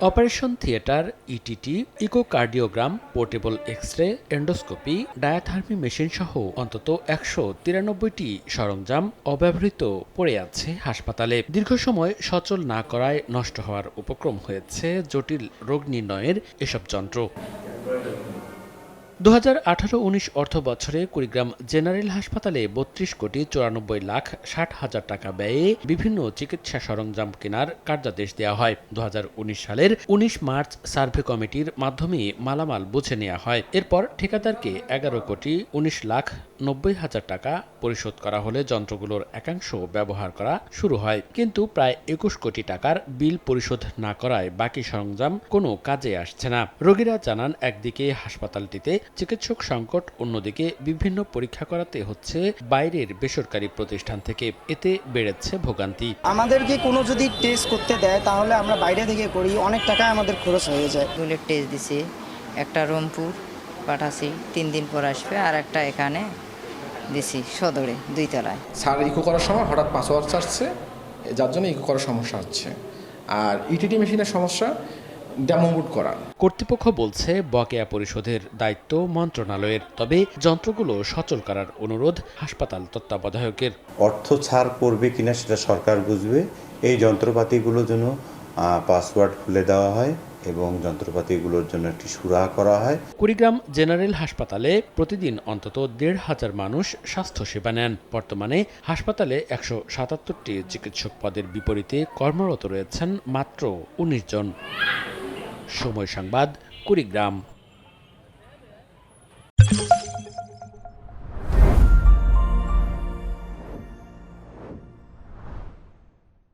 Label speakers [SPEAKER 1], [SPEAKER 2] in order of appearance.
[SPEAKER 1] Operation theatre, ETT, echocardiogram, portable X-ray, endoscopy, diathermy machine সহ অন্তত ১৯৩টি সরঞ্জাম অব্যবহৃত পড়ে আছে হাসপাতালে। দীর্ঘ সময় সচল না করায় নষ্ট হওয়ার উপক্রম হয়েছে জটিল রোগ নির্ণয়ের এসব যন্ত্র। ২০১৮-১৯ অর্থবছরে কুড়িগ্রাম জেনারেল হাসপাতালে ৩২,৯৪,৬০,০০০ টাকা ব্যয়ে বিভিন্ন চিকিৎসা সরঞ্জাম কেনার কার্যাদেশ দেওয়া হয়। ২০১৯ সালের ১৯ মার্চ সার্ভে কমিটির মাধ্যমে মালামাল বুঝে নেওয়া হয়। এরপর ঠিকাদারকে ১১,৯০,০০০ টাকা পরিশোধ করা হলে যন্ত্রগুলোর একাংশ ব্যবহার করা শুরু হয়। কিন্তু প্রায় ২১ কোটি টাকার বিল পরিশোধ না করায় বাকি সরঞ্জাম কোনো কাজে আসছে না। রোগীরা জানান, একদিকে হাসপাতালটিতে চিকিৎসক সংকট, অন্যদিকে বিভিন্ন পরীক্ষা করাতে হচ্ছে বাইরের বেসরকারি প্রতিষ্ঠান থেকে। এতে বেড়েছে ভোগান্তি।
[SPEAKER 2] আমাদেরকে কোনো যদি টেস্ট করতে দেয় তাহলে আমরা বাইরে থেকে করি, অনেক টাকা আমাদের খরচ হয়ে যায়।
[SPEAKER 3] বুলেট টেস্ট দিছি, একটা রংপুর পাঠাছি, 3 দিন পর আসবে, আর একটা এখানে দিছি সদরে 2 তলায়।
[SPEAKER 4] স্যার ইকো করার সময় হঠাৎ পাসওয়ার্ড চাচ্ছে, যার জন্য ইকো করার সমস্যা হচ্ছে। আর ইটিটি মেশিনের সমস্যা ডেমোবুট করা।
[SPEAKER 1] কর্তৃপক্ষ বলছে বকেয়া পরিশোধের দায়িত্ব মন্ত্রণালয়ের, তবে যন্ত্রগুলো সচল করার অনুরোধ হাসপাতাল তত্ত্বাবধায়কের।
[SPEAKER 5] অর্থ ছাড় করবে কিনা সেটা সরকার বুঝবে। এই যন্ত্রপাতিগুলোর জন্য পাসওয়ার্ড খুলে দেওয়া হয় এবং যন্ত্রপাতিগুলোর জন্য একটি সুরাহা করা হয়।
[SPEAKER 1] কুড়িগ্রাম জেনারেল হাসপাতালে প্রতিদিন অন্তত ১,৫০০ মানুষ স্বাস্থ্যসেবা নেন। বর্তমানে হাসপাতালে ১৭৭টি চিকিৎসক পদের বিপরীতে কর্মরত রয়েছেন মাত্র ১৯ জন। সময় সংবাদ, কুড়িগ্রাম।